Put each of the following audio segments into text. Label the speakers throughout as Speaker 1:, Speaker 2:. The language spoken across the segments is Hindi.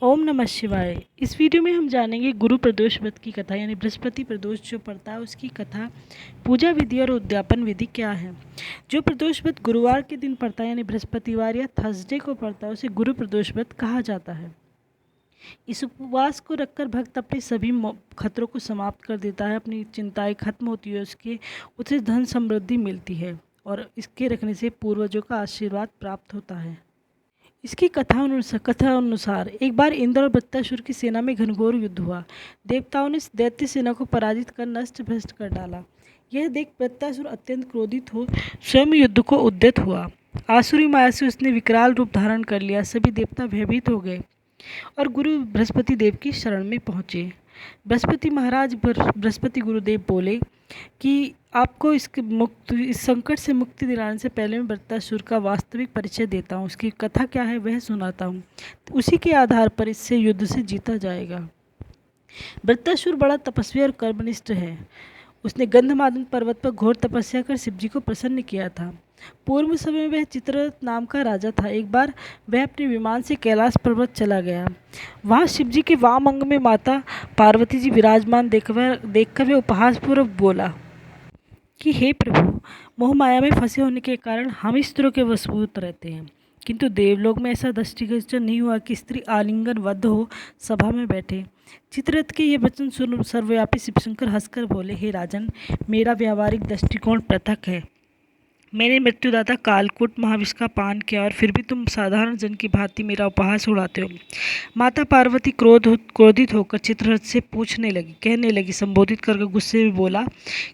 Speaker 1: ओम नमः शिवाय। इस वीडियो में हम जानेंगे गुरु प्रदोष व्रत की कथा यानी बृहस्पति प्रदोष जो पड़ता है उसकी कथा, पूजा विधि और उद्यापन विधि क्या है। जो प्रदोष व्रत गुरुवार के दिन पड़ता है यानी बृहस्पतिवार या थर्सडे को पड़ता है उसे गुरु प्रदोष व्रत कहा जाता है। इस उपवास को रखकर भक्त अपने सभी खतरों को समाप्त कर देता है, अपनी चिंताएं खत्म होती है, उसे धन समृद्धि मिलती है और इसके रखने से पूर्वजों का आशीर्वाद प्राप्त होता है। इसकी कथा अनुसार एक बार इंद्र और वृत्तासुर की सेना में घनघोर युद्ध हुआ। देवताओं ने दैत्य सेना को पराजित कर नष्ट भ्रष्ट कर डाला। यह देख वृत्तासुर अत्यंत क्रोधित हो स्वयं युद्ध को उद्यत हुआ। आसुरी माया से उसने विकराल रूप धारण कर लिया। सभी देवता भयभीत हो गए और गुरु बृहस्पति देव की शरण में पहुँचे। बृहस्पति गुरुदेव बोले कि आपको इस संकट से मुक्ति दिलाने से पहले मैं वृत्तासुर का वास्तविक परिचय देता हूँ, उसकी कथा क्या है वह सुनाता हूँ, उसी के आधार पर इससे युद्ध से जीता जाएगा। वृत्तासुर बड़ा तपस्वी और कर्मनिष्ठ है। उसने गंधमादन पर्वत पर घोर तपस्या कर शिवजी को प्रसन्न किया था। पूर्व समय में वह चित्ररथ नाम का राजा था। एक बार वह अपने विमान से कैलाश पर्वत चला गया। वहाँ शिवजी के वाम अंग में माता पार्वती जी विराजमान देखकर वह उपहासपूर्वक बोला कि हे प्रभु, मोह माया में फंसे होने के कारण हम स्त्रियों के वशभूत रहते हैं, किंतु देवलोक में ऐसा दृष्टिगोचर नहीं हुआ कि स्त्री आलिंगनबद्ध हो सभा में बैठे। चित्ररथ के ये वचन सुन सर्वव्यापी शिवशंकर हंसकर बोले, हे राजन, मेरा व्यावहारिक दृष्टिकोण पृथक है। मैंने मृत्युदाता कालकूट महाविष का पान किया और फिर भी तुम साधारण जन की भांति मेरा उपहास उड़ाते हो। माता पार्वती क्रोधित होकर चित्ररथ से कहने लगी, संबोधित करके गुस्से में बोला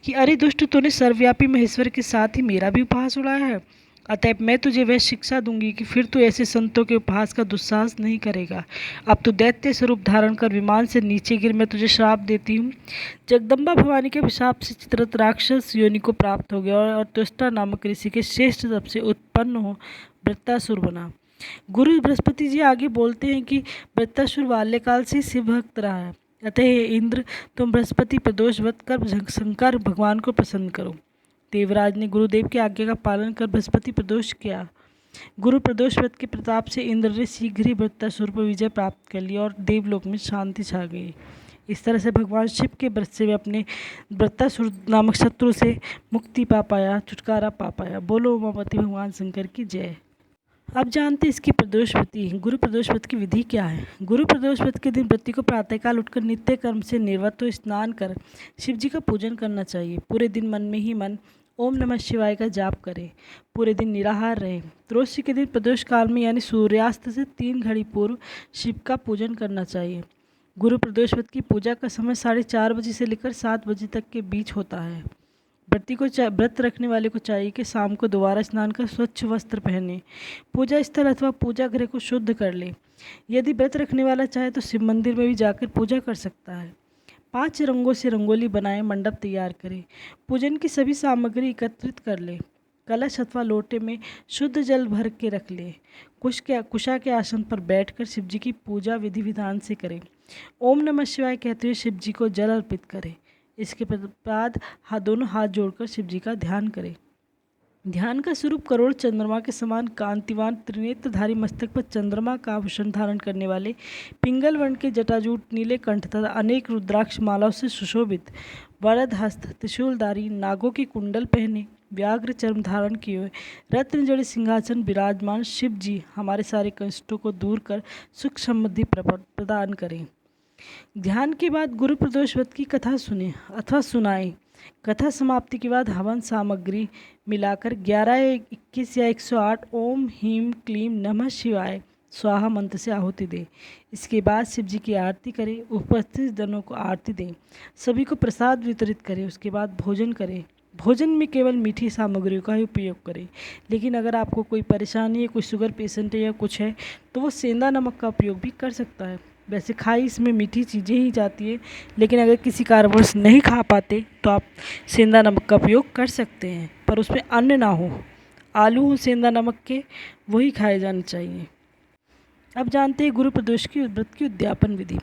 Speaker 1: कि अरे दुष्ट, तूने सर्वव्यापी महेश्वर के साथ ही मेरा भी उपहास उड़ाया है। अतएव मैं तुझे वह शिक्षा दूंगी कि फिर तू ऐसे संतों के उपहास का दुस्साहस नहीं करेगा। अब तू दैत्य स्वरूप धारण कर विमान से नीचे गिर, मैं तुझे श्राप देती हूँ। जगदम्बा भवानी के अभिशाप से चित्ररथ राक्षस योनि को प्राप्त हो गया और त्वष्टा नामक ऋषि के श्रेष्ठ तप से उत्पन्न हो वृत्तासुर बना। गुरु बृहस्पति जी आगे बोलते हैं कि वृत्तासुर बाल्यकाल से शिव भक्त रहा है। अतः हे इंद्र, तुम बृहस्पति प्रदोष व्रत कर शंकर भगवान को प्रसन्न करो। देवराज ने गुरुदेव की आज्ञा का पालन कर बृहस्पति प्रदोष किया। गुरु प्रदोष व्रत के प्रताप से इंद्र ने शीघ्र ही वृत्तासुर पर विजय प्राप्त कर ली और देवलोक में शांति छा गई। इस तरह से भगवान शिव के व्रत से वे अपने वृत्तासुर नामक शत्रु से मुक्ति पा पाया, छुटकारा पा पाया। बोलो उमापति भगवान शंकर की जय। अब जानते इसकी प्रदोष व्रती गुरु प्रदोष व्रत की विधि क्या है। गुरु प्रदोष व्रत के दिन व्रती को प्रातःकाल उठकर नित्य कर्म से निवृत्त हो स्नान कर शिव जी का पूजन करना चाहिए। पूरे दिन मन में ही मन ओम नमः शिवाय का जाप करें। पूरे दिन निराहार रहे। त्रयोदशी के दिन प्रदोष काल में यानी सूर्यास्त से 3 घड़ी पूर्व शिव का पूजन करना चाहिए। गुरु प्रदोष व्रत की पूजा का समय 4:30 बजे से लेकर 7 बजे तक के बीच होता है। व्रत रखने वाले को चाहिए कि शाम को दोबारा स्नान कर स्वच्छ वस्त्र पहने, पूजा स्थल अथवा पूजा गृह को शुद्ध कर ले। यदि व्रत रखने वाला चाहे तो शिव मंदिर में भी जाकर पूजा कर सकता है। 5 रंगों से रंगोली बनाए मंडप तैयार करें। पूजन की सभी सामग्री एकत्रित कर ले। कलश अथवा लोटे में शुद्ध जल भर के रख ले। कुशा के आसन पर बैठकर शिव जी की पूजा विधि विधान से करें। ओम नमः शिवाय कहते हुए शिव जी को जल अर्पित करें। इसके बाद दोनों हाथ जोड़कर शिव जी का ध्यान करें। ध्यान का स्वरूप करोड़ चंद्रमा के समान कांतिवान त्रिनेत्रधारी मस्तक पर चंद्रमा का आभूषण धारण करने वाले पिंगल वर्ण के जटाजूट, नीले कंठ तथा अनेक रुद्राक्ष मालाओं से सुशोभित, वरद हस्त, त्रिशूलधारी, नागों की कुंडल पहने, व्याघ्र चर्म धारण किए हुए, रत्न जड़े सिंहासन विराजमान शिव जी हमारे सारे कष्टों को दूर कर सुख समृद्धि प्रदान करें। ध्यान के बाद गुरु प्रदोष व्रत की कथा सुने अथवा सुनाएं। कथा समाप्ति के बाद हवन सामग्री मिलाकर 11, 21 या 108 ओम ह्रीं क्लीं नमः शिवाय स्वाहा मंत्र से आहुति दें। इसके बाद शिव जी की आरती करें। उपस्थित जनों को आरती दें। सभी को प्रसाद वितरित करें। उसके बाद भोजन करें। भोजन में केवल मीठी सामग्रियों का ही उपयोग करें। लेकिन अगर आपको कोई परेशानी है, कोई शुगर पेशेंट है या कुछ है, तो वो सेंधा नमक का उपयोग भी कर सकता है। वैसे खाई इसमें मीठी चीज़ें ही जाती है, लेकिन अगर किसी कारणवश नहीं खा पाते तो आप सेंधा नमक का उपयोग कर सकते हैं, पर उसमें अन्न ना हो। आलू हो सेंधा नमक के, वही खाए जाने चाहिए। अब जानते हैं गुरु प्रदोष की व्रत की उद्यापन विधि।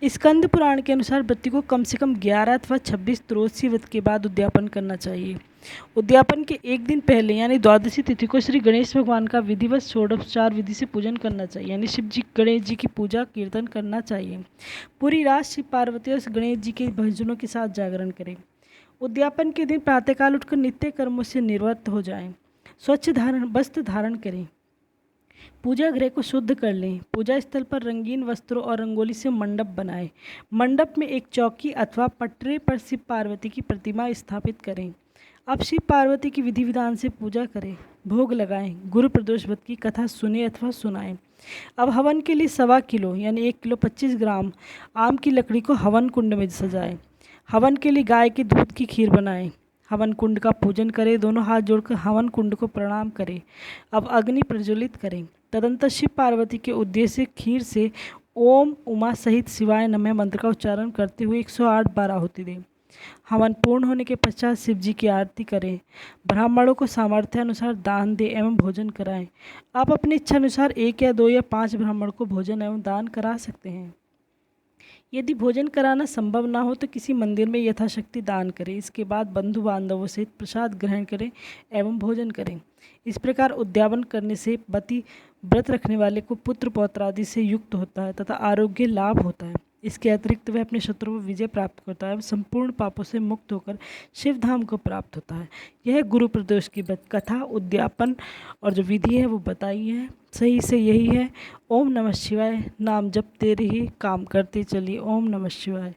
Speaker 1: स्कंद पुराण के अनुसार व्रती को कम से कम 11 अथवा 26 त्रोदशी व्रत के बाद उद्यापन करना चाहिए। उद्यापन के एक दिन पहले यानी द्वादशी तिथि को श्री गणेश भगवान का विधिवत षोडशोपचार विधि से पूजन करना चाहिए, यानी शिव जी गणेश जी की पूजा कीर्तन करना चाहिए। पूरी रात शिव पार्वती और गणेश जी के भजनों के साथ जागरण करें। उद्यापन के दिन प्रातःकाल उठकर नित्य कर्मों से निवृत्त हो जाएं। स्वच्छ वस्त्र धारण करें। पूजा गृह को शुद्ध कर लें। पूजा स्थल पर रंगीन वस्त्रों और रंगोली से मंडप बनाएं। मंडप में एक चौकी अथवा पटरे पर शिव पार्वती की प्रतिमा स्थापित करें। अब शिव पार्वती की विधि विधान से पूजा करें, भोग लगाएं, गुरु प्रदोष व्रत की कथा सुने अथवा सुनाएं। अब हवन के लिए 1.25 किलो यानी 1 किलो 25 ग्राम आम की लकड़ी को हवन कुंड में सजाएं। हवन के लिए गाय के दूध की खीर बनाएं। हवन कुंड का पूजन करें। दोनों हाथ जोड़कर हवन कुंड को प्रणाम करें। अब अग्नि प्रज्वलित करें। तदंतर शिव पार्वती के उद्देश्य खीर से ओम उमा सहित शिवाय नमः मंत्र का उच्चारण करते हुए 108 बार आहुति दें। हवन पूर्ण होने के पश्चात शिव जी की आरती करें। ब्राह्मणों को सामर्थ्य अनुसार दान दें एवं भोजन कराएं। आप अपनी इच्छा अनुसार 1 या 2 या 5 ब्राह्मण को भोजन एवं दान करा सकते हैं। यदि भोजन कराना संभव ना हो तो किसी मंदिर में यथाशक्ति दान करें। इसके बाद बंधु बांधवों से प्रसाद ग्रहण करें एवं भोजन करें। इस प्रकार उद्यापन करने से पति व्रत रखने वाले को पुत्र पौत्र आदि से युक्त होता है तथा आरोग्य लाभ होता है। इसके अतिरिक्त वह अपने शत्रुओं पर विजय प्राप्त करता है, संपूर्ण पापों से मुक्त होकर शिव धाम को प्राप्त होता है। यह गुरु प्रदोष की कथा, उद्यापन और जो विधि है वो बताई है। सही से यही है। ओम नमः शिवाय। नाम जपते रहिए, काम करते चलिए। ओम नमः शिवाय।